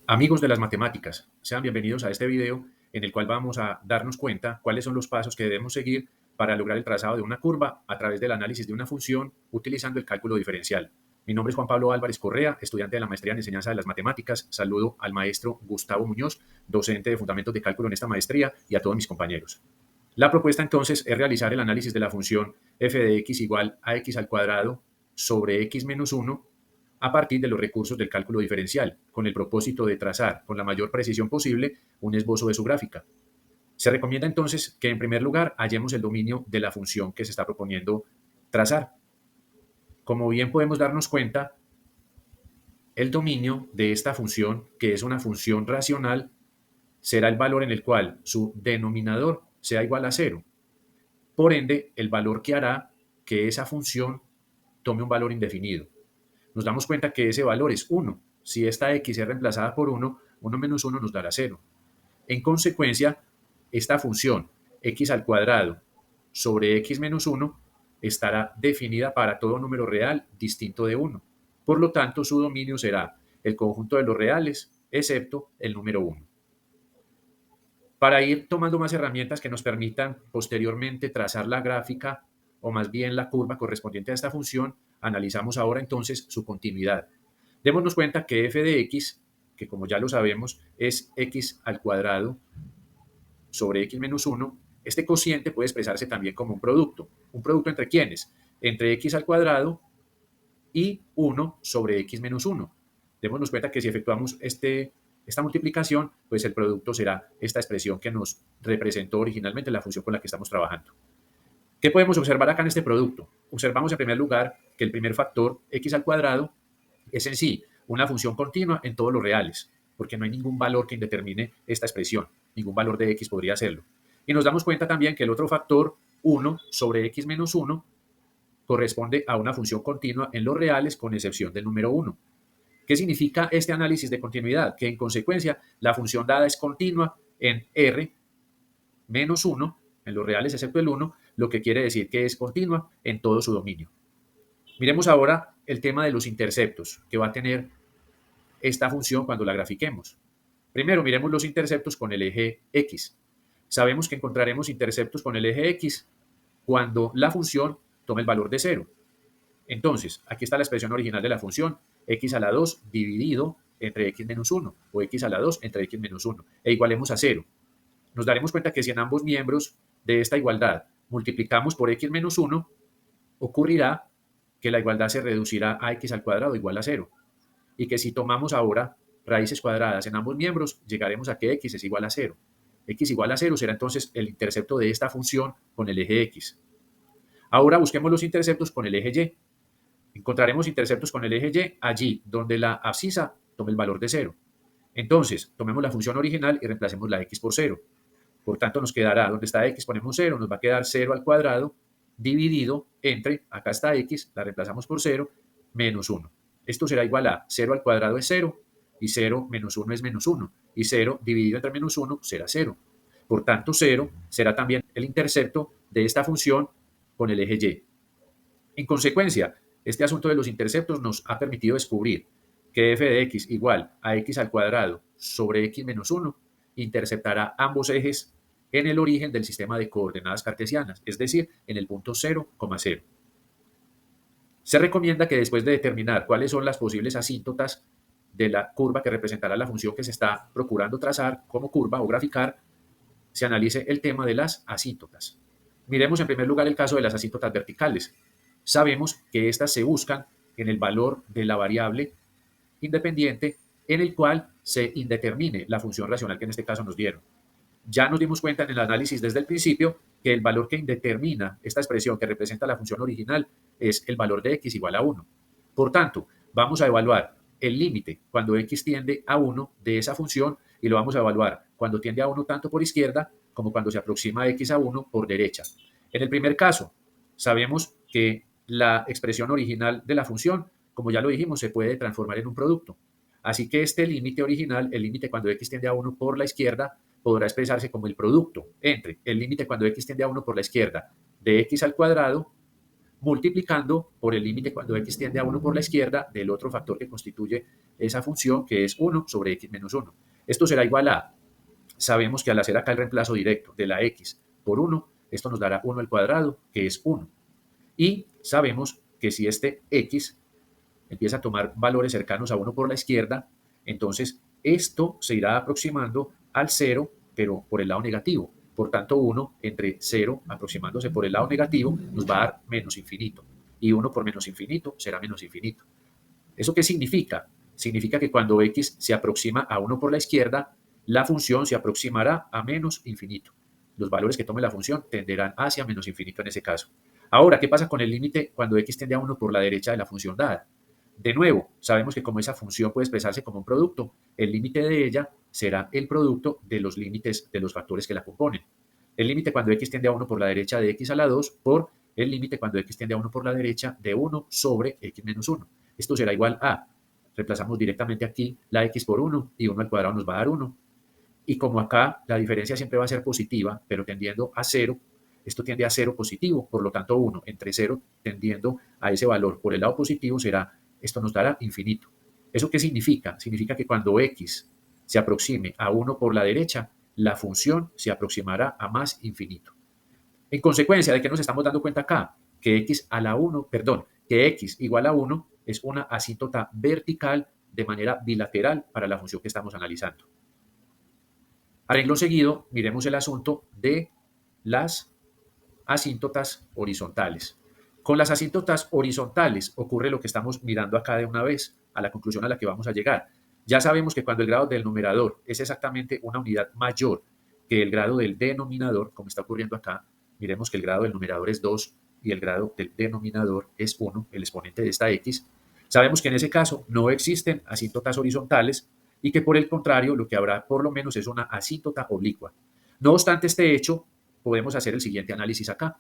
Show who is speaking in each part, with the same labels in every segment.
Speaker 1: Amigos de las matemáticas, sean bienvenidos a este video en el cual vamos a darnos cuenta cuáles son los pasos que debemos seguir para lograr el trazado de una curva a través del análisis de una función utilizando el cálculo diferencial. Mi nombre es Juan Pablo Álvarez Correa, estudiante de la maestría en enseñanza de las matemáticas. Saludo al maestro Gustavo Muñoz, docente de fundamentos de cálculo en esta maestría, y a todos mis compañeros. La propuesta entonces es realizar el análisis de la función f de x igual a x al cuadrado sobre x menos 1 a partir de los recursos del cálculo diferencial, con el propósito de trazar con la mayor precisión posible un esbozo de su gráfica. Se recomienda entonces que en primer lugar hallemos el dominio de la función que se está proponiendo trazar. Como bien podemos darnos cuenta, el dominio de esta función, que es una función racional, será el valor en el cual su denominador sea igual a 0. Por ende, el valor que hará que esa función tome un valor indefinido. Nos damos cuenta que ese valor es 1. Si esta x es reemplazada por 1, 1 menos 1 nos dará 0. En consecuencia, esta función x al cuadrado sobre x menos 1 estará definida para todo número real distinto de 1. Por lo tanto, su dominio será el conjunto de los reales, excepto el número 1. Para ir tomando más herramientas que nos permitan posteriormente trazar la gráfica o más bien la curva correspondiente a esta función, analizamos ahora entonces su continuidad. Démonos cuenta que f de x, que como ya lo sabemos es x al cuadrado sobre x menos 1, este cociente puede expresarse también como un producto. ¿Un producto entre quiénes? Entre x al cuadrado y 1 sobre x menos 1. Démonos cuenta que si efectuamos esta multiplicación, pues el producto será esta expresión que nos representó originalmente la función con la que estamos trabajando. ¿Qué podemos observar acá en este producto? Observamos en primer lugar que el primer factor, x al cuadrado, es en sí una función continua en todos los reales, porque no hay ningún valor que indetermine esta expresión, ningún valor de x podría hacerlo. Y nos damos cuenta también que el otro factor, 1 sobre x menos 1, corresponde a una función continua en los reales con excepción del número 1. ¿Qué significa este análisis de continuidad? Que en consecuencia la función dada es continua en R menos 1, en los reales excepto el 1, lo que quiere decir que es continua en todo su dominio. Miremos ahora el tema de los interceptos que va a tener esta función cuando la grafiquemos. Primero miremos los interceptos con el eje X. Sabemos que encontraremos interceptos con el eje X cuando la función tome el valor de 0. Entonces, aquí está la expresión original de la función, x a la 2 dividido entre x menos 1, o x a la 2 entre x menos 1, e igualemos a 0. Nos daremos cuenta que si en ambos miembros de esta igualdad multiplicamos por x menos 1, ocurrirá que la igualdad se reducirá a x al cuadrado igual a 0. Y que si tomamos ahora raíces cuadradas en ambos miembros, llegaremos a que x es igual a 0. X igual a 0 será entonces el intercepto de esta función con el eje x. Ahora busquemos los interceptos con el eje y. Encontraremos interceptos con el eje y allí donde la abscisa tome el valor de 0. Entonces, tomemos la función original y reemplacemos la x por 0. Por tanto, nos quedará, donde está x ponemos 0, nos va a quedar 0 al cuadrado dividido entre, acá está x, la reemplazamos por 0, menos 1. Esto será igual a 0 al cuadrado es 0, y 0 menos 1 es menos 1, y 0 dividido entre menos 1 será 0. Por tanto, 0 será también el intercepto de esta función con el eje y. En consecuencia, este asunto de los interceptos nos ha permitido descubrir que f de x igual a x al cuadrado sobre x menos 1 interceptará ambos ejes en el origen del sistema de coordenadas cartesianas, es decir, en el punto 0, 0. Se recomienda que después de determinar cuáles son las posibles asíntotas de la curva que representará la función que se está procurando trazar como curva o graficar, se analice el tema de las asíntotas. Miremos en primer lugar el caso de las asíntotas verticales. Sabemos que estas se buscan en el valor de la variable independiente en el cual se indetermine la función racional que en este caso nos dieron. Ya nos dimos cuenta en el análisis desde el principio que el valor que indetermina esta expresión que representa la función original es el valor de x igual a 1. Por tanto, vamos a evaluar el límite cuando x tiende a 1 de esa función y lo vamos a evaluar cuando tiende a 1 tanto por izquierda como cuando se aproxima x a 1 por derecha. En el primer caso, sabemos que la expresión original de la función, como ya lo dijimos, se puede transformar en un producto. Así que este límite original, el límite cuando x tiende a 1 por la izquierda, podrá expresarse como el producto entre el límite cuando x tiende a 1 por la izquierda de x al cuadrado multiplicando por el límite cuando x tiende a 1 por la izquierda del otro factor que constituye esa función, que es 1 sobre x menos 1. Esto será igual a, sabemos que al hacer acá el reemplazo directo de la x por 1, esto nos dará 1 al cuadrado, que es 1. Y sabemos que si este x empieza a tomar valores cercanos a 1 por la izquierda, entonces esto se irá aproximando al 0, pero por el lado negativo. Por tanto, 1 entre 0 aproximándose por el lado negativo nos va a dar menos infinito. Y 1 por menos infinito será menos infinito. ¿Eso qué significa? Significa que cuando x se aproxima a 1 por la izquierda, la función se aproximará a menos infinito. Los valores que tome la función tenderán hacia menos infinito en ese caso. Ahora, ¿qué pasa con el límite cuando x tiende a 1 por la derecha de la función dada? De nuevo, sabemos que como esa función puede expresarse como un producto, el límite de ella será el producto de los límites de los factores que la componen. El límite cuando x tiende a 1 por la derecha de x a la 2 por el límite cuando x tiende a 1 por la derecha de 1 sobre x menos 1. Esto será igual a, reemplazamos directamente aquí la x por 1 y 1 al cuadrado nos va a dar 1. Y como acá la diferencia siempre va a ser positiva, pero tendiendo a 0, esto tiende a 0 positivo, por lo tanto 1 entre 0 tendiendo a ese valor por el lado positivo será, esto nos dará infinito. ¿Eso qué significa? Significa que cuando x se aproxime a 1 por la derecha, la función se aproximará a más infinito. En consecuencia, ¿de qué nos estamos dando cuenta acá? Que x a la 1, que x igual a 1 es una asíntota vertical de manera bilateral para la función que estamos analizando. A renglón seguido, miremos el asunto de las asíntotas horizontales. Con las asíntotas horizontales ocurre lo que estamos mirando acá de una vez, a la conclusión a la que vamos a llegar. Ya sabemos que cuando el grado del numerador es exactamente una unidad mayor que el grado del denominador, como está ocurriendo acá, miremos que el grado del numerador es 2 y el grado del denominador es 1, el exponente de esta x. Sabemos que en ese caso no existen asíntotas horizontales y que por el contrario lo que habrá por lo menos es una asíntota oblicua. No obstante este hecho, podemos hacer el siguiente análisis acá,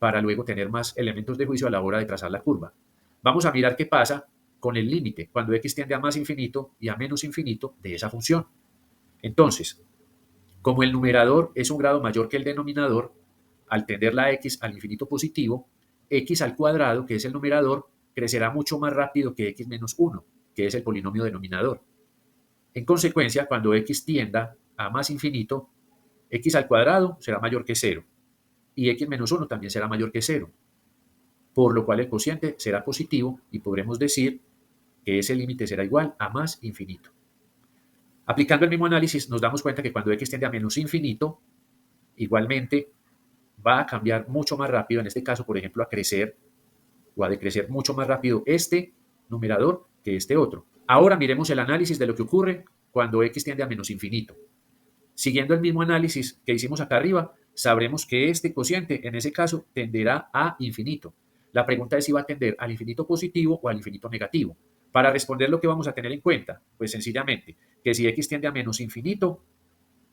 Speaker 1: para luego tener más elementos de juicio a la hora de trazar la curva. Vamos a mirar qué pasa con el límite cuando x tiende a más infinito y a menos infinito de esa función. Entonces, como el numerador es un grado mayor que el denominador, al tender la x al infinito positivo, x al cuadrado, que es el numerador, crecerá mucho más rápido que x menos 1, que es el polinomio denominador. En consecuencia, cuando x tienda a más infinito, x al cuadrado será mayor que 0 y x menos 1 también será mayor que 0, por lo cual el cociente será positivo y podremos decir que ese límite será igual a más infinito. Aplicando el mismo análisis, nos damos cuenta que cuando x tiende a menos infinito, igualmente va a cambiar mucho más rápido, en este caso, por ejemplo, a crecer o a decrecer mucho más rápido este numerador que este otro. Ahora miremos el análisis de lo que ocurre cuando x tiende a menos infinito. Siguiendo el mismo análisis que hicimos acá arriba, sabremos que este cociente en ese caso tenderá a infinito. La pregunta es si va a tender al infinito positivo o al infinito negativo. Para responder lo que vamos a tener en cuenta, pues sencillamente que si x tiende a menos infinito,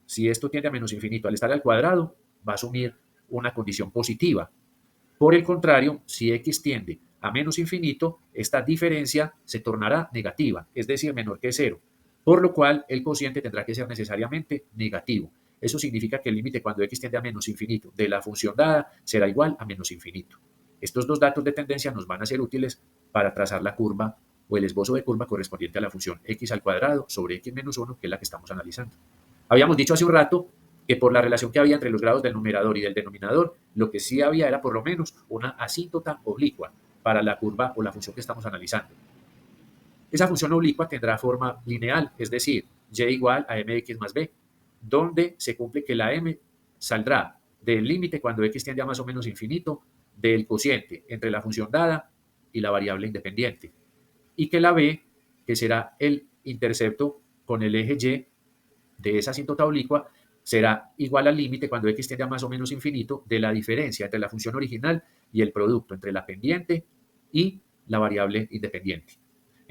Speaker 1: si esto tiende a menos infinito al estar al cuadrado, va a asumir una condición positiva. Por el contrario, si x tiende a menos infinito, esta diferencia se tornará negativa, es decir, menor que 0, por lo cual el cociente tendrá que ser necesariamente negativo. Eso significa que el límite cuando x tiende a menos infinito de la función dada será igual a menos infinito. Estos dos datos de tendencia nos van a ser útiles para trazar la curva o el esbozo de curva correspondiente a la función x al cuadrado sobre x menos 1, que es la que estamos analizando. Habíamos dicho hace un rato que por la relación que había entre los grados del numerador y del denominador, lo que sí había era por lo menos una asíntota oblicua para la curva o la función que estamos analizando. Esa función oblicua tendrá forma lineal, es decir, y igual a mx más b, donde se cumple que la m saldrá del límite cuando x tiende a más o menos infinito del cociente entre la función dada y la variable independiente, y que la b, que será el intercepto con el eje y de esa asíntota oblicua, será igual al límite cuando x tiende a más o menos infinito de la diferencia entre la función original y el producto entre la pendiente y la variable independiente.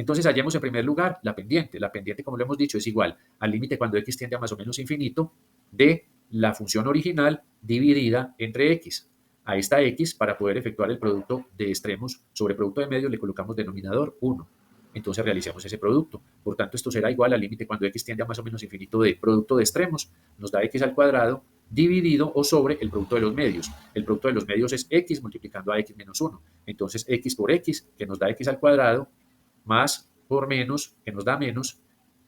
Speaker 1: Entonces hallemos en primer lugar la pendiente. La pendiente, como lo hemos dicho, es igual al límite cuando x tiende a más o menos infinito de la función original dividida entre x. A esta x, para poder efectuar el producto de extremos sobre producto de medios, le colocamos denominador 1. Entonces realicemos ese producto. Por tanto, esto será igual al límite cuando x tiende a más o menos infinito de producto de extremos, nos da x al cuadrado dividido o sobre el producto de los medios. El producto de los medios es x multiplicando a x menos 1. Entonces, x por x, que nos da x al cuadrado, más por menos, que nos da menos,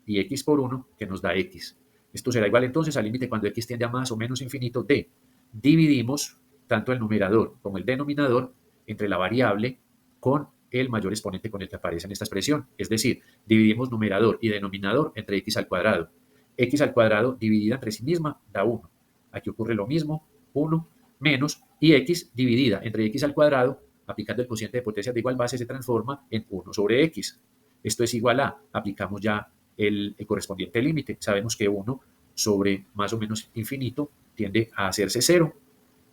Speaker 1: y x por 1, que nos da x. Esto será igual entonces al límite cuando x tiende a más o menos infinito de, dividimos tanto el numerador como el denominador entre la variable con el mayor exponente con el que aparece en esta expresión. Es decir, dividimos numerador y denominador entre x al cuadrado. X al cuadrado dividida entre sí misma da 1. Aquí ocurre lo mismo, 1 menos, y x dividida entre x al cuadrado, aplicando el cociente de potencias de igual base, se transforma en 1 sobre x. Esto es igual a, aplicamos ya el correspondiente límite. Sabemos que 1 sobre más o menos infinito tiende a hacerse 0.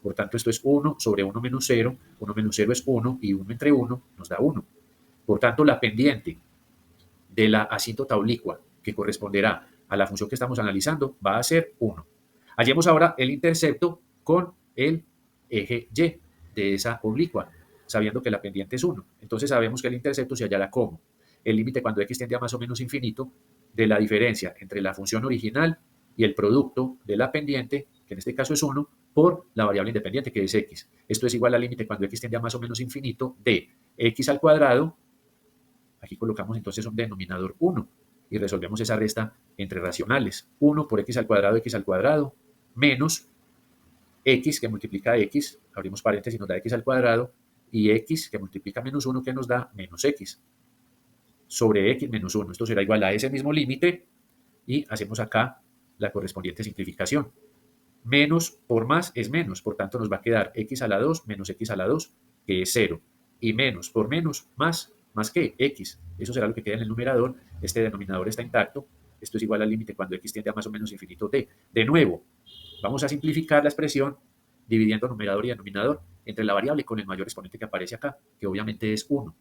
Speaker 1: Por tanto, esto es 1 sobre 1 menos 0. 1 menos 0 es 1 y 1 entre 1 nos da 1. Por tanto, la pendiente de la asíntota oblicua que corresponderá a la función que estamos analizando va a ser 1. Hallemos ahora el intercepto con el eje Y de esa oblicua, sabiendo que la pendiente es 1. Entonces sabemos que el intercepto se hallará como el límite cuando x tiende a más o menos infinito de la diferencia entre la función original y el producto de la pendiente, que en este caso es 1, por la variable independiente, que es x. Esto es igual al límite cuando x tiende a más o menos infinito de x al cuadrado. Aquí colocamos entonces un denominador 1 y resolvemos esa resta entre racionales. 1 por x al cuadrado, menos x que multiplica x, abrimos paréntesis, nos da x al cuadrado, y x que multiplica menos 1 que nos da menos x, sobre x menos 1. Esto será igual a ese mismo límite y hacemos acá la correspondiente simplificación. Menos por más es menos, por tanto nos va a quedar x a la 2 menos x a la 2, que es 0. Y menos por menos, más que x. Eso será lo que queda en el numerador. Este denominador está intacto. Esto es igual al límite cuando x tiende a más o menos infinito de. De nuevo, vamos a simplificar la expresión dividiendo numerador y denominador entre la variable con el mayor exponente que aparece acá, que obviamente es 1.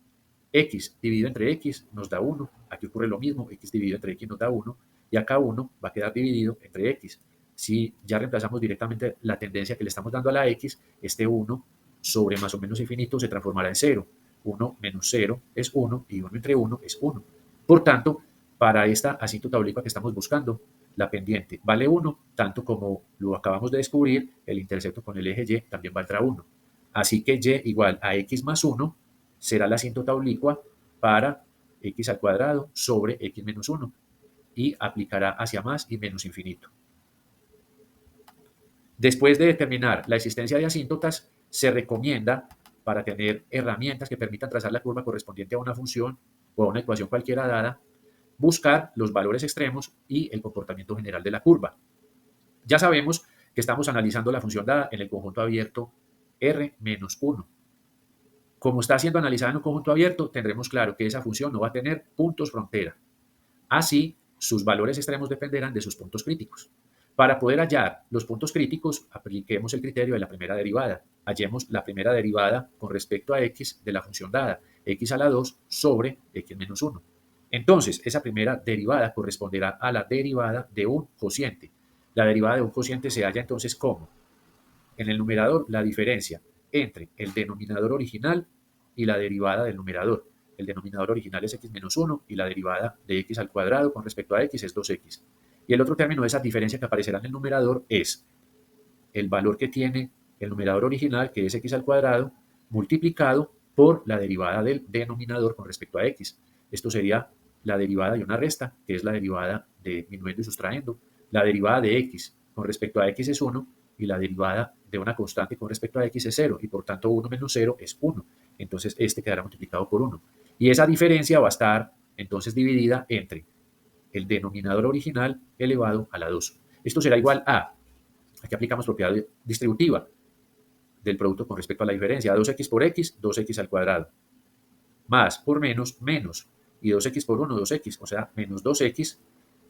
Speaker 1: X dividido entre x nos da 1. Aquí ocurre lo mismo. X dividido entre x nos da 1. Y acá 1 va a quedar dividido entre x. Si ya reemplazamos directamente la tendencia que le estamos dando a la x, este 1 sobre más o menos infinito se transformará en 0. 1 menos 0 es 1 y 1 entre 1 es 1. Por tanto, para esta asíntota oblicua que estamos buscando, la pendiente vale 1, tanto como lo acabamos de descubrir, el intercepto con el eje Y también valdrá 1. Así que Y igual a x más 1 será la asíntota oblicua para x al cuadrado sobre x menos 1 y aplicará hacia más y menos infinito. Después de determinar la existencia de asíntotas, se recomienda, para tener herramientas que permitan trazar la curva correspondiente a una función o a una ecuación cualquiera dada, buscar los valores extremos y el comportamiento general de la curva. Ya sabemos que estamos analizando la función dada en el conjunto abierto R-1. Como está siendo analizada en un conjunto abierto, tendremos claro que esa función no va a tener puntos frontera. Así, sus valores extremos dependerán de sus puntos críticos. Para poder hallar los puntos críticos, apliquemos el criterio de la primera derivada. Hallemos la primera derivada con respecto a x de la función dada, x a la 2 sobre x menos 1. Entonces, esa primera derivada corresponderá a la derivada de un cociente. La derivada de un cociente se halla entonces como, en el numerador, la diferencia entre el denominador original y la derivada del numerador. El denominador original es x menos 1 y la derivada de x al cuadrado con respecto a x es 2x. Y el otro término de esa diferencia que aparecerá en el numerador es el valor que tiene el numerador original, que es x al cuadrado, multiplicado por la derivada del denominador con respecto a x. Esto sería la derivada de una resta, que es la derivada de disminuyendo y sustrayendo. La derivada de x con respecto a x es 1 y la derivada de una constante con respecto a x es 0 y por tanto 1 menos 0 es 1. Entonces este quedará multiplicado por 1. Y esa diferencia va a estar entonces dividida entre el denominador original elevado a la 2. Esto será igual a, aquí aplicamos propiedad distributiva del producto con respecto a la diferencia, 2x por x, 2x al cuadrado, más por menos, menos, y 2x por 1, 2x, o sea, menos 2x,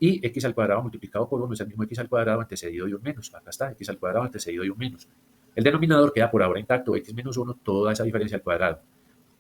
Speaker 1: y x al cuadrado multiplicado por 1 es el mismo x al cuadrado antecedido de un menos. Acá está, x al cuadrado antecedido de un menos. El denominador queda por ahora intacto, x menos 1, toda esa diferencia al cuadrado.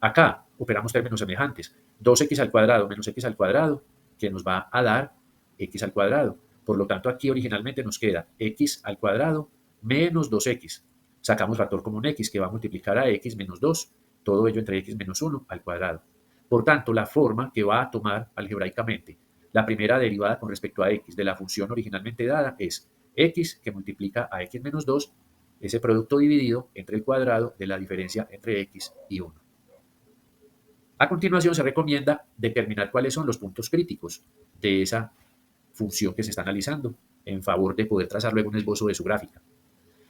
Speaker 1: Acá operamos términos semejantes, 2x al cuadrado menos x al cuadrado, que nos va a dar x al cuadrado. Por lo tanto, aquí originalmente nos queda x al cuadrado menos 2x. Sacamos factor común x, que va a multiplicar a x menos 2, todo ello entre x menos 1 al cuadrado. Por tanto, la forma que va a tomar algebraicamente la primera derivada con respecto a x de la función originalmente dada es x que multiplica a x menos 2, ese producto dividido entre el cuadrado de la diferencia entre x y 1. A continuación se recomienda determinar cuáles son los puntos críticos de esa función que se está analizando en favor de poder trazar luego un esbozo de su gráfica.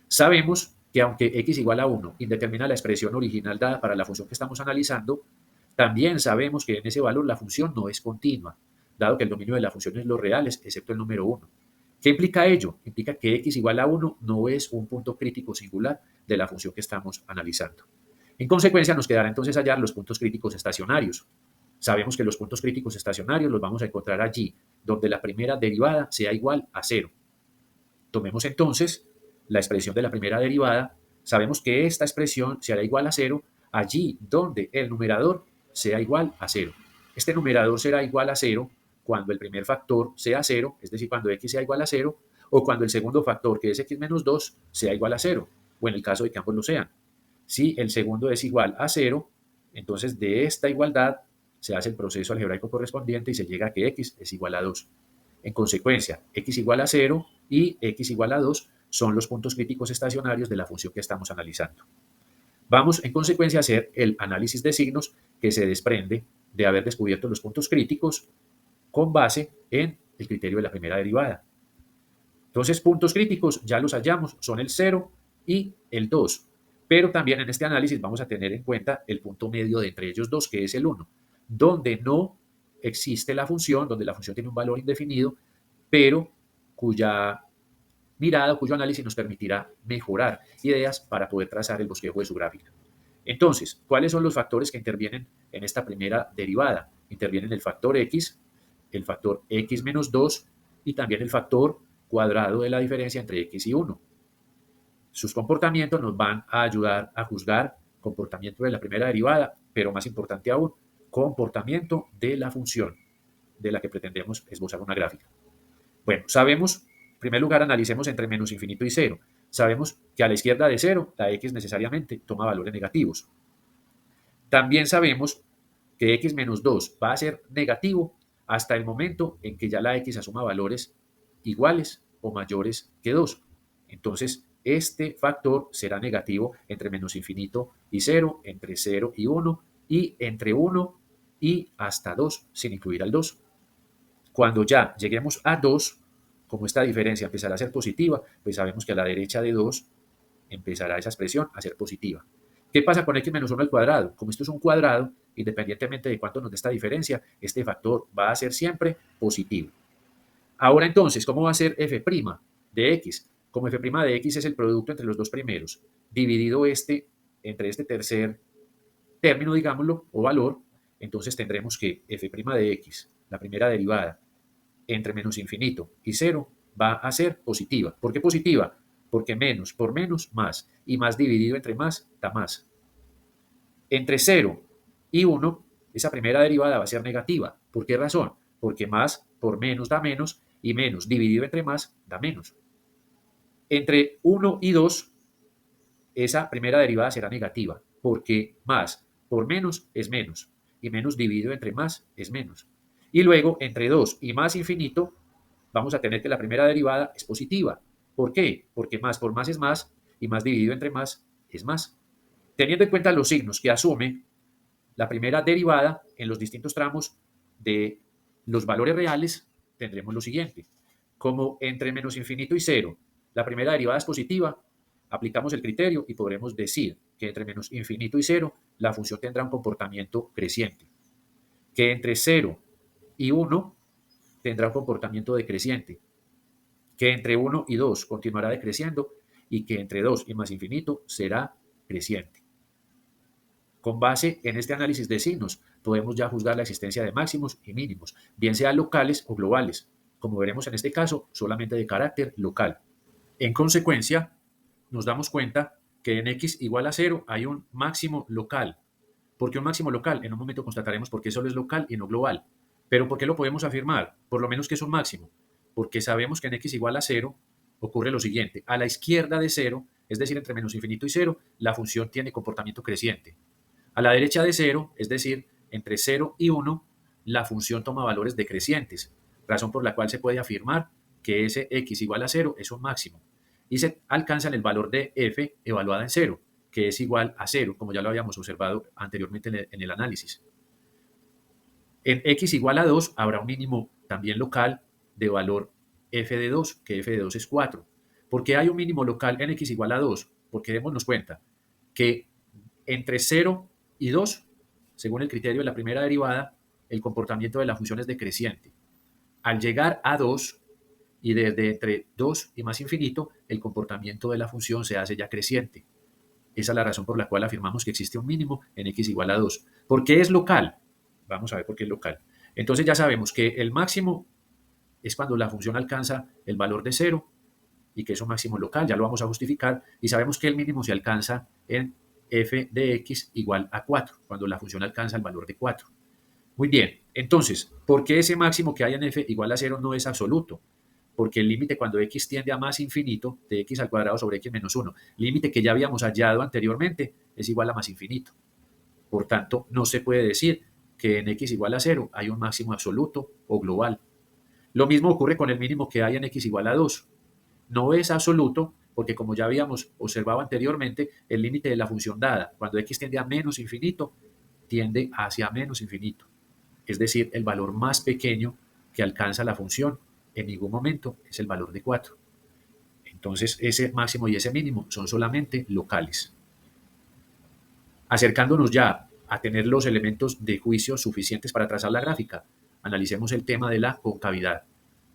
Speaker 1: Sabemos que aunque x igual a 1 indetermina la expresión original dada para la función que estamos analizando, también sabemos que en ese valor la función no es continua, dado que el dominio de la función es los reales, excepto el número 1. ¿Qué implica ello? Implica que x igual a 1 no es un punto crítico singular de la función que estamos analizando. En consecuencia, nos quedará entonces hallar los puntos críticos estacionarios. Sabemos que los puntos críticos estacionarios los vamos a encontrar allí, donde la primera derivada sea igual a 0. Tomemos entonces la expresión de la primera derivada. Sabemos que esta expresión será igual a 0 allí donde el numerador sea igual a 0. Este numerador será igual a 0 cuando el primer factor sea 0, es decir, cuando x sea igual a 0, o cuando el segundo factor, que es x menos 2, sea igual a 0, o en el caso de que ambos lo sean. Si el segundo es igual a 0, entonces de esta igualdad se hace el proceso algebraico correspondiente y se llega a que x es igual a 2. En consecuencia, x igual a 0 y x igual a 2 son los puntos críticos estacionarios de la función que estamos analizando. Vamos, en consecuencia, a hacer el análisis de signos que se desprende de haber descubierto los puntos críticos con base en el criterio de la primera derivada. Entonces, puntos críticos, ya los hallamos, son el 0 y el 2. Pero también en este análisis vamos a tener en cuenta el punto medio de entre ellos dos, que es el 1, donde no existe la función, donde la función tiene un valor indefinido, pero cuya mirada o cuyo análisis nos permitirá mejorar ideas para poder trazar el bosquejo de su gráfica. Entonces, ¿cuáles son los factores que intervienen en esta primera derivada? Intervienen el factor x menos 2 y también el factor cuadrado de la diferencia entre x y 1. Sus comportamientos nos van a ayudar a juzgar comportamiento de la primera derivada, pero más importante aún, comportamiento de la función de la que pretendemos esbozar una gráfica. Bueno, sabemos, en primer lugar, analicemos entre menos infinito y 0. Sabemos que a la izquierda de 0, la x necesariamente toma valores negativos. También sabemos que x menos 2 va a ser negativo hasta el momento en que ya la x asuma valores iguales o mayores que 2. Entonces, este factor será negativo entre menos infinito y 0, entre 0 y 1, y entre 1 y hasta 2, sin incluir al 2. Cuando ya lleguemos a 2, como esta diferencia empezará a ser positiva, pues sabemos que a la derecha de 2 empezará esa expresión a ser positiva. ¿Qué pasa con x menos 1 al cuadrado? Como esto es un cuadrado, independientemente de cuánto nos dé esta diferencia, este factor va a ser siempre positivo. Ahora entonces, ¿cómo va a ser f' de x? Como f' de x es el producto entre los dos primeros, dividido entre este tercer término, digámoslo, o valor, entonces tendremos que f' de x, la primera derivada, entre menos infinito y 0, va a ser positiva. ¿Por qué positiva? Porque menos por menos, más. Y más dividido entre más, da más. Entre 0 y 1, esa primera derivada va a ser negativa. ¿Por qué razón? Porque más por menos da menos y menos dividido entre más da menos. Entre 1 y 2, esa primera derivada será negativa, porque más por menos es menos y menos dividido entre más es menos. Y luego, entre 2 y más infinito, vamos a tener que la primera derivada es positiva. ¿Por qué? Porque más por más es más y más dividido entre más es más. Teniendo en cuenta los signos que asume la primera derivada en los distintos tramos de los valores reales, tendremos lo siguiente. Como entre menos infinito y 0, la primera derivada es positiva, aplicamos el criterio y podremos decir que entre menos infinito y 0, la función tendrá un comportamiento creciente. Que entre 0 y 1 tendrá un comportamiento decreciente, que entre 1 y 2 continuará decreciendo y que entre 2 y más infinito será creciente. Con base en este análisis de signos, podemos ya juzgar la existencia de máximos y mínimos, bien sean locales o globales, como veremos en este caso, solamente de carácter local. En consecuencia, nos damos cuenta que en x igual a 0 hay un máximo local. ¿Por qué un máximo local? En un momento constataremos por qué solo es local y no global. ¿Pero por qué lo podemos afirmar? Por lo menos que es un máximo. Porque sabemos que en x igual a 0 ocurre lo siguiente. A la izquierda de 0, es decir, entre menos infinito y 0, la función tiene comportamiento creciente. A la derecha de 0, es decir, entre 0 y 1, la función toma valores decrecientes, razón por la cual se puede afirmar que ese x igual a 0 es un máximo y se alcanza el valor de f evaluada en 0, que es igual a 0, como ya lo habíamos observado anteriormente en el análisis. En x igual a 2 habrá un mínimo también local de valor f de 2, que f de 2 es 4. ¿Por qué hay un mínimo local en x igual a 2? Porque démonos cuenta que entre 0 y 2, según el criterio de la primera derivada, el comportamiento de la función es decreciente. Al llegar a 2, y desde entre 2 y más infinito, el comportamiento de la función se hace ya creciente. Esa es la razón por la cual afirmamos que existe un mínimo en x igual a 2. ¿Por qué es local? Vamos a ver por qué es local. Entonces ya sabemos que el máximo es cuando la función alcanza el valor de 0 y que es un máximo local, ya lo vamos a justificar, y sabemos que el mínimo se alcanza en f de x igual a 4, cuando la función alcanza el valor de 4. Muy bien, entonces, ¿por qué ese máximo que hay en f igual a 0 no es absoluto? Porque el límite cuando x tiende a más infinito de x al cuadrado sobre x menos 1, límite que ya habíamos hallado anteriormente, es igual a más infinito. Por tanto, no se puede decir que en x igual a 0 hay un máximo absoluto o global. Lo mismo ocurre con el mínimo que hay en x igual a 2. No es absoluto porque, como ya habíamos observado anteriormente, el límite de la función dada, cuando x tiende a menos infinito, tiende hacia menos infinito. Es decir, el valor más pequeño que alcanza la función en ningún momento es el valor de 4. Entonces, ese máximo y ese mínimo son solamente locales. Acercándonos ya a tener los elementos de juicio suficientes para trazar la gráfica, analicemos el tema de la concavidad.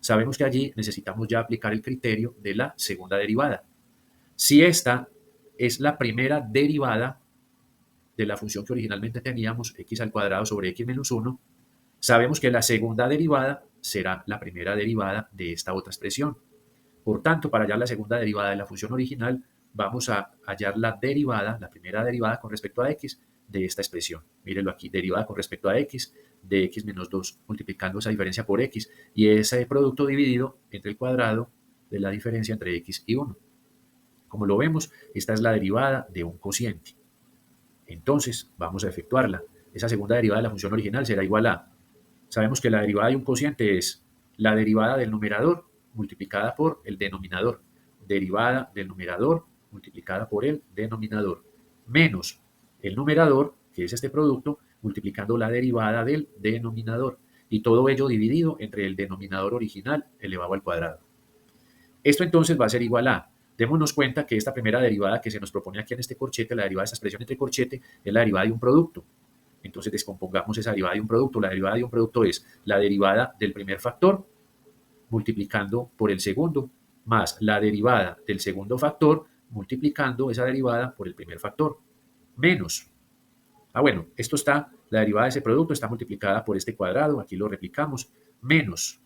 Speaker 1: Sabemos que allí necesitamos ya aplicar el criterio de la segunda derivada. Si esta es la primera derivada de la función que originalmente teníamos, x al cuadrado sobre x menos 1, sabemos que la segunda derivada será la primera derivada de esta otra expresión. Por tanto, para hallar la segunda derivada de la función original, vamos a hallar la derivada, la primera derivada con respecto a x de esta expresión. Mírenlo aquí, derivada con respecto a x de x menos 2, multiplicando esa diferencia por x, y ese producto dividido entre el cuadrado de la diferencia entre x y 1. Como lo vemos, esta es la derivada de un cociente. Entonces, vamos a efectuarla. Esa segunda derivada de la función original será igual a, sabemos que la derivada de un cociente es la derivada del numerador multiplicada por el denominador, derivada del numerador multiplicada por el denominador, menos el numerador, que es este producto, multiplicando la derivada del denominador, y todo ello dividido entre el denominador original elevado al cuadrado. Esto entonces va a ser igual a, démonos cuenta que esta primera derivada que se nos propone aquí en este corchete, la derivada de esta expresión entre corchete, es la derivada de un producto. Entonces descompongamos esa derivada de un producto. La derivada de un producto es la derivada del primer factor multiplicando por el segundo, más la derivada del segundo factor multiplicando esa derivada por el primer factor, menos. Bueno, esto está, la derivada de ese producto está multiplicada por este cuadrado, aquí lo replicamos, menos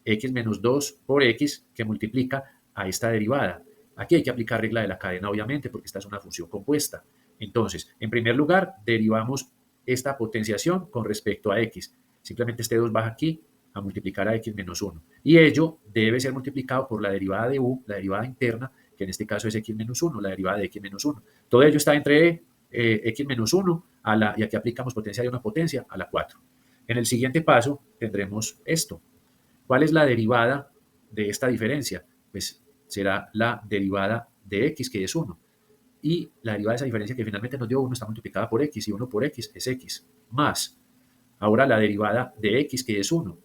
Speaker 1: x menos 2 por x que multiplica a esta derivada. Aquí hay que aplicar regla de la cadena, obviamente, porque esta es una función compuesta. Entonces, en primer lugar, derivamos esta potenciación con respecto a x. Simplemente este 2 baja aquí a multiplicar a x menos 1. Y ello debe ser multiplicado por la derivada de u, la derivada interna, que en este caso es x menos 1, la derivada de x menos 1. Todo ello está entre x menos 1 y aquí aplicamos potencia de una potencia a la 4. En el siguiente paso tendremos esto. ¿Cuál es la derivada de esta diferencia? Pues será la derivada de x, que es 1. Y la derivada de esa diferencia que finalmente nos dio 1 está multiplicada por x, y 1 por x es x, más. Ahora la derivada de x, que es 1.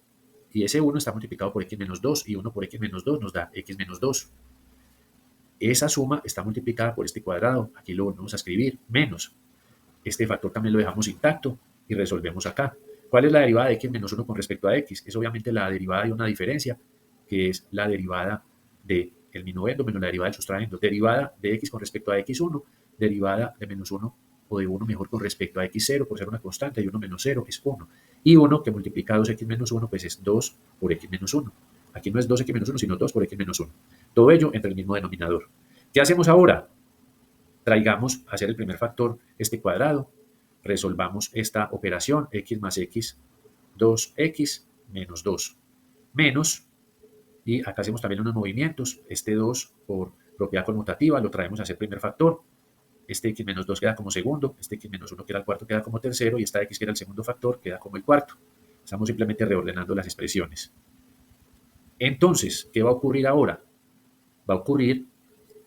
Speaker 1: Y ese 1 está multiplicado por x menos 2, y 1 por x menos 2 nos da x menos 2. Esa suma está multiplicada por este cuadrado, aquí lo vamos a escribir, menos. Este factor también lo dejamos intacto y resolvemos acá. ¿Cuál es la derivada de x menos 1 con respecto a x? Es obviamente la derivada de una diferencia, que es la derivada del minuendo menos la derivada del sustraendo. Derivada de x con respecto a x1, derivada de menos 1 o de 1 mejor con respecto a x0 por ser una constante, y 1 menos 0 es 1. Y 1 que multiplica 2x menos 1 pues es 2 por x menos 1. Aquí no es 2x menos 1 sino 2 por x menos 1. Todo ello entre el mismo denominador. ¿Qué hacemos ahora? Traigamos a hacer el primer factor este cuadrado, resolvamos esta operación, x más x, 2x menos 2, menos, y acá hacemos también unos movimientos, este 2 por propiedad conmutativa lo traemos a ser primer factor, este x menos 2 queda como segundo, este x menos 1 que era el cuarto queda como tercero, y esta x que era el segundo factor queda como el cuarto. Estamos simplemente reordenando las expresiones. Entonces, ¿qué va a ocurrir ahora? Va a ocurrir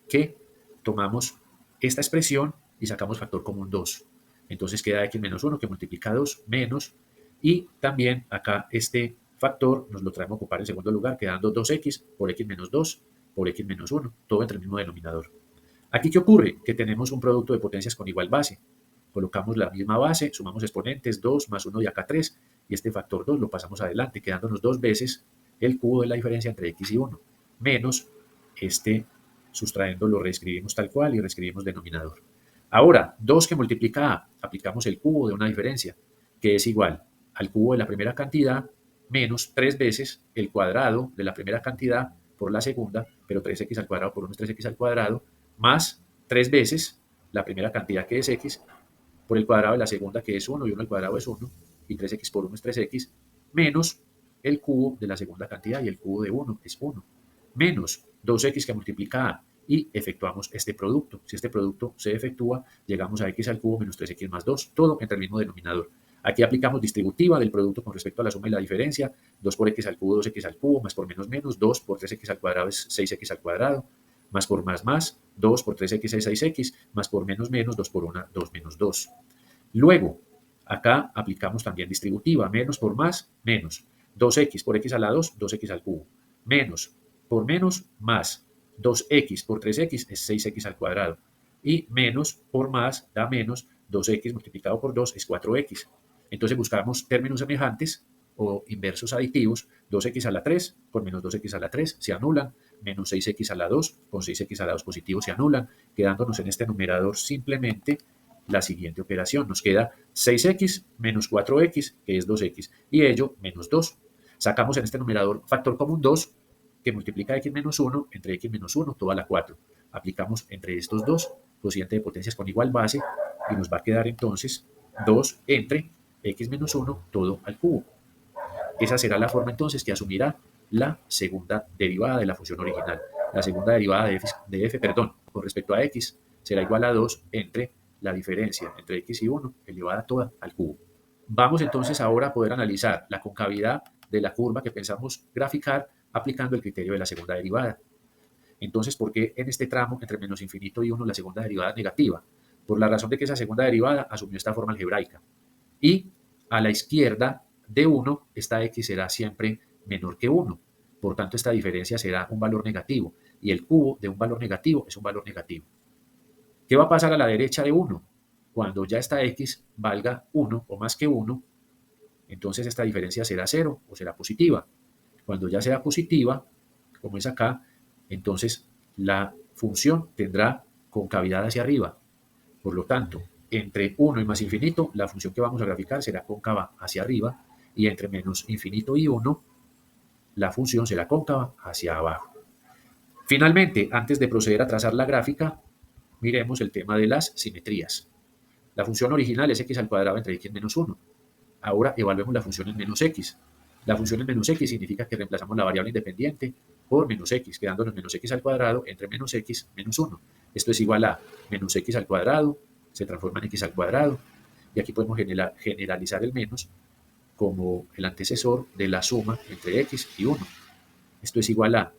Speaker 1: que tomamos esta expresión y sacamos factor común 2. Entonces queda x menos 1 que multiplica 2 menos, y también acá este factor nos lo traemos a ocupar en segundo lugar, quedando 2x por x menos 2 por x menos 1, todo entre el mismo denominador. Aquí, ¿qué ocurre? Que tenemos un producto de potencias con igual base. Colocamos la misma base, sumamos exponentes, 2 más 1 y acá 3, y este factor 2 lo pasamos adelante, quedándonos dos veces el cubo de la diferencia entre x y 1, menos este, sustrayendo lo reescribimos tal cual y reescribimos denominador. Ahora, 2 que multiplica a, aplicamos el cubo de una diferencia, que es igual al cubo de la primera cantidad menos 3 veces el cuadrado de la primera cantidad por la segunda, pero 3x al cuadrado por 1 es 3x al cuadrado, más 3 veces la primera cantidad que es x, por el cuadrado de la segunda que es 1 y 1 al cuadrado es 1, y 3x por 1 es 3x, menos el cubo de la segunda cantidad y el cubo de 1 es 1, menos 2x que multiplica a, y efectuamos este producto. Si este producto se efectúa, llegamos a x al cubo menos 3x más 2, todo entre el mismo denominador. Aquí aplicamos distributiva del producto con respecto a la suma y la diferencia, 2 por x al cubo, 2x al cubo, más por menos menos, 2 por 3x al cuadrado es 6x al cuadrado, más por más, 2 por 3x es 6x, más por menos menos, 2 por 1, 2 menos 2. Luego, acá aplicamos también distributiva, menos por más, menos. 2x por x a la 2, 2x al cubo. Menos por menos, más. 2x por 3x es 6x al cuadrado. Y menos por más da menos, 2x multiplicado por 2 es 4x. Entonces buscamos términos semejantes o inversos aditivos. 2x a la 3 con menos 2x a la 3 se anulan. Menos 6x a la 2 con 6x a la 2 positivo se anulan, quedándonos en este numerador simplemente la siguiente operación. Nos queda 6x menos 4x, que es 2x, y ello menos 2. Sacamos en este numerador factor común 2, que multiplica x menos 1 entre x menos 1, toda la 4. Aplicamos entre estos dos cociente de potencias con igual base, y nos va a quedar entonces 2 entre x menos 1 todo al cubo. Esa será la forma entonces que asumirá la segunda derivada de la función original. La segunda derivada de f, con respecto a x será igual a 2 entre la diferencia entre x y 1 elevada toda al cubo. Vamos entonces ahora a poder analizar la concavidad de la curva que pensamos graficar aplicando el criterio de la segunda derivada. Entonces, ¿por qué en este tramo entre menos infinito y 1 la segunda derivada es negativa? Por la razón de que esa segunda derivada asumió esta forma algebraica. Y a la izquierda de 1, esta x será siempre menor que 1. Por tanto, esta diferencia será un valor negativo. Y el cubo de un valor negativo es un valor negativo. ¿Qué va a pasar a la derecha de 1? Cuando ya esta x valga 1 o más que 1, entonces esta diferencia será 0 o será positiva. Cuando ya sea positiva, como es acá, entonces la función tendrá concavidad hacia arriba. Por lo tanto, entre 1 y más infinito, la función que vamos a graficar será cóncava hacia arriba, y entre menos infinito y 1, la función será cóncava hacia abajo. Finalmente, antes de proceder a trazar la gráfica, miremos el tema de las simetrías. La función original es x al cuadrado entre x menos 1. Ahora evaluemos la función en menos x. La función en menos x significa que reemplazamos la variable independiente por menos x, quedándonos menos x al cuadrado entre menos x menos 1. Esto es igual a menos x al cuadrado, se transforma en x al cuadrado, y aquí podemos generalizar el menos como el antecesor de la suma entre x y 1. Esto es igual a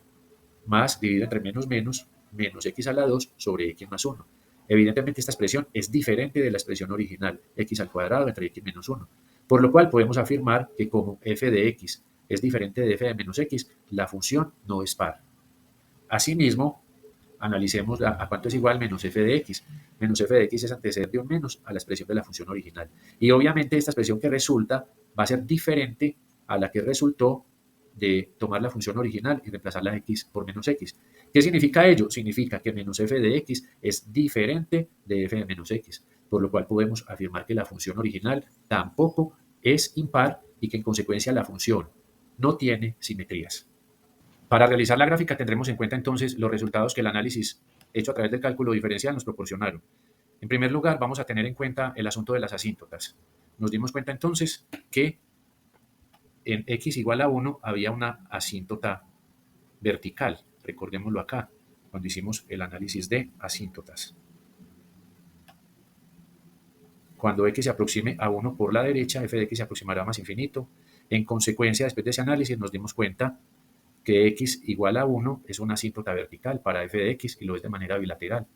Speaker 1: más dividido entre menos menos, menos x a la 2 sobre x más 1. Evidentemente esta expresión es diferente de la expresión original, x al cuadrado entre x menos 1. Por lo cual podemos afirmar que como f de x es diferente de f de menos x, la función no es par. Asimismo, analicemos a cuánto es igual menos f de x. Menos f de x es anteceder de un menos a la expresión de la función original. Y obviamente esta expresión que resulta va a ser diferente a la que resultó de tomar la función original y reemplazar la x por menos x. ¿Qué significa ello? Significa que menos f de x es diferente de f de menos x, por lo cual podemos afirmar que la función original tampoco es impar y que en consecuencia la función no tiene simetrías. Para realizar la gráfica tendremos en cuenta entonces los resultados que el análisis hecho a través del cálculo diferencial nos proporcionaron. En primer lugar, vamos a tener en cuenta el asunto de las asíntotas. Nos dimos cuenta entonces que en x igual a 1 había una asíntota vertical. Recordémoslo acá, cuando hicimos el análisis de asíntotas. Cuando x se aproxime a 1 por la derecha, f de x se aproximará a más infinito. En consecuencia, después de ese análisis nos dimos cuenta que x igual a 1 es una asíntota vertical para f de x y lo es de manera bilateral.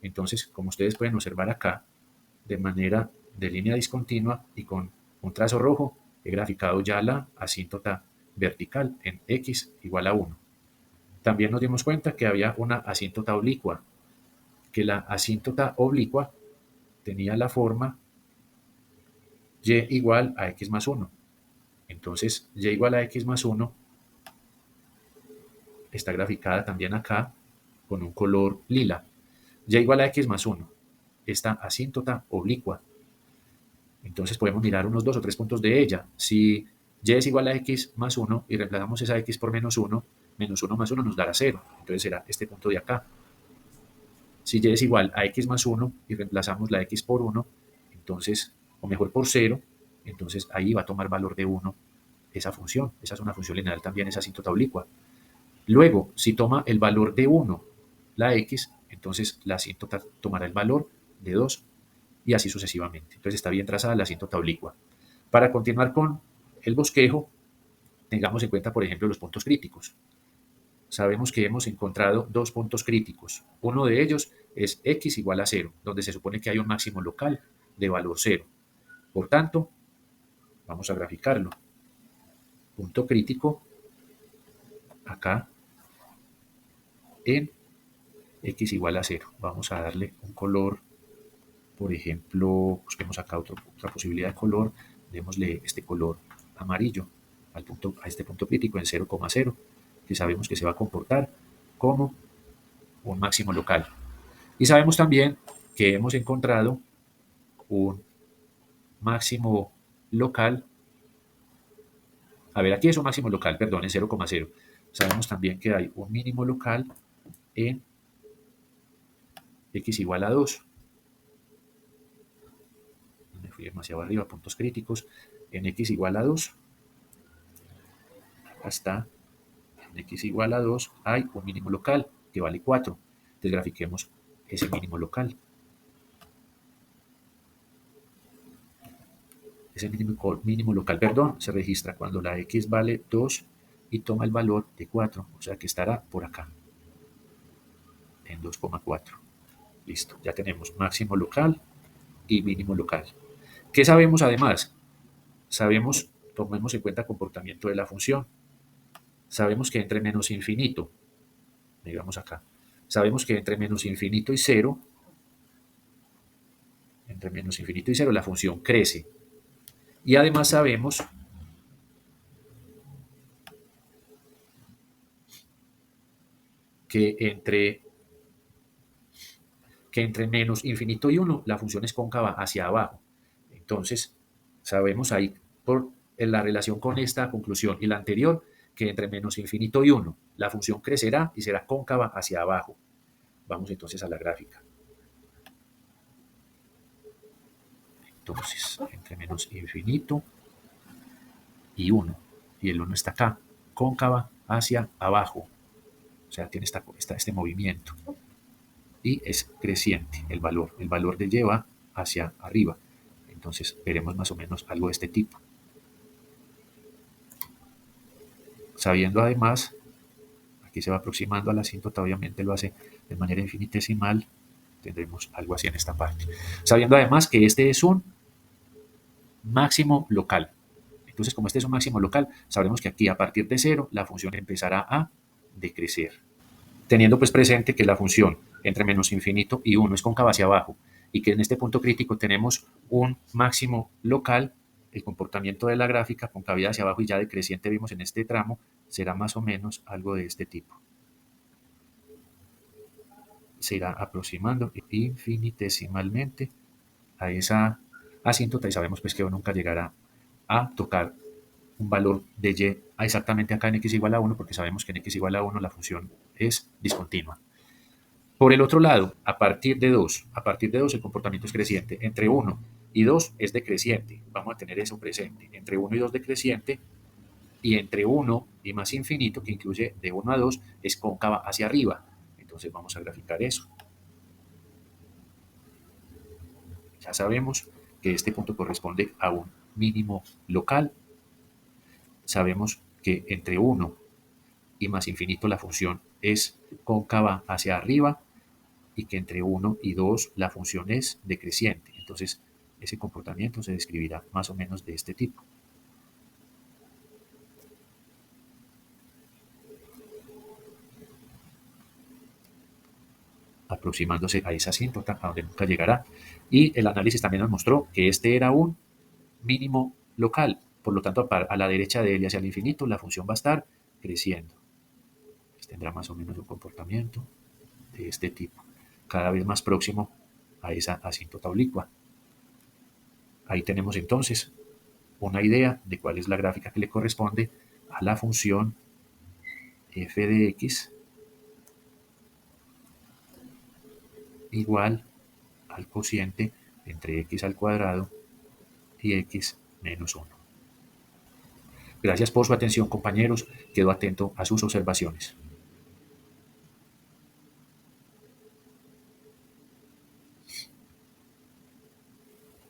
Speaker 1: Entonces, como ustedes pueden observar acá, de manera de línea discontinua y con un trazo rojo, he graficado ya la asíntota vertical en x igual a 1. También nos dimos cuenta que había una asíntota oblicua, que la asíntota oblicua tenía la forma y igual a x más 1. Entonces, y igual a x más 1 está graficada también acá con un color lila. Y igual a x más 1, esta asíntota oblicua. Entonces podemos mirar unos 2 o 3 puntos de ella. Si y es igual a x más 1 y reemplazamos esa x por menos 1 más 1 nos dará 0. Entonces será este punto de acá. Si y es igual a x más 1 y reemplazamos la x por 1, entonces, o mejor por 0, entonces ahí va a tomar valor de 1 esa función. Esa es una función lineal también, esa asíntota oblicua. Luego, si toma el valor de 1 la x, entonces la asíntota tomará el valor de 2 y así sucesivamente. Entonces está bien trazada la asíntota oblicua. Para continuar con el bosquejo, tengamos en cuenta, por ejemplo, los puntos críticos. Sabemos que hemos encontrado dos puntos críticos. Uno de ellos es x igual a 0, donde se supone que hay un máximo local de valor 0. Por tanto, vamos a graficarlo. Punto crítico acá en x igual a 0. Vamos a darle un color, por ejemplo, busquemos acá otra posibilidad de color, démosle este color amarillo a este punto crítico en 0,0, que sabemos que se va a comportar como un máximo local. Y sabemos también que hemos encontrado un máximo local, a ver, aquí es un máximo local, perdón, en 0,0. Sabemos también que hay un mínimo local en x igual a 2. Me fui demasiado arriba, puntos críticos. En x igual a 2, acá está, en x igual a 2 hay un mínimo local que vale 4. Entonces grafiquemos ese mínimo local. Ese mínimo local, perdón, se registra cuando la x vale 2 y toma el valor de 4, o sea que estará por acá, en 2,4. Listo, ya tenemos máximo local y mínimo local. ¿Qué sabemos además? Sabemos, tomemos en cuenta el comportamiento de la función. Sabemos que entre menos infinito, digamos acá, sabemos que entre menos infinito y 0, la función crece. Y además sabemos que entre menos infinito y 1, la función es cóncava hacia abajo. Entonces, sabemos ahí, por la relación con esta conclusión y la anterior, que entre menos infinito y 1, la función crecerá y será cóncava hacia abajo. Vamos entonces a la gráfica. Entonces, entre menos infinito y 1, y el 1 está acá, cóncava hacia abajo. O sea, tiene este movimiento. Y es creciente el valor de y va hacia arriba. Entonces veremos más o menos algo de este tipo. Sabiendo además, aquí se va aproximando a la asíntota, obviamente lo hace de manera infinitesimal, tendremos algo así en esta parte. Sabiendo además que este es un máximo local. Entonces, como este es un máximo local, sabremos que aquí a partir de 0 la función empezará a decrecer. Teniendo pues presente que la función entre menos infinito y 1 es cóncava hacia abajo y que en este punto crítico tenemos un máximo local, el comportamiento de la gráfica con cavidad hacia abajo y ya decreciente vimos en este tramo, será más o menos algo de este tipo. Se irá aproximando infinitesimalmente a esa asíntota y sabemos pues que nunca llegará a tocar un valor de y exactamente acá en x igual a 1 porque sabemos que en x igual a 1 la función es discontinua. Por el otro lado, a partir de 2 el comportamiento es creciente. Entre 1 y 2 es decreciente. Vamos a tener eso presente. Entre 1 y 2 decreciente y entre 1 y más infinito, que incluye de 1 a 2, es cóncava hacia arriba. Entonces vamos a graficar eso. Ya sabemos que este punto corresponde a un mínimo local. Sabemos que entre 1 y más infinito la función es cóncava hacia arriba y que entre 1 y 2 la función es decreciente. Entonces, ese comportamiento se describirá más o menos de este tipo. Aproximándose a esa asíntota, a donde nunca llegará. Y el análisis también nos mostró que este era un mínimo local. Por lo tanto, a la derecha de él y hacia el infinito, la función va a estar creciendo. Pues tendrá más o menos un comportamiento de este tipo, cada vez más próximo a esa asíntota oblicua. Ahí tenemos entonces una idea de cuál es la gráfica que le corresponde a la función f de x igual al cociente entre x al cuadrado y x menos 1. Gracias por su atención, compañeros. Quedo atento a sus observaciones.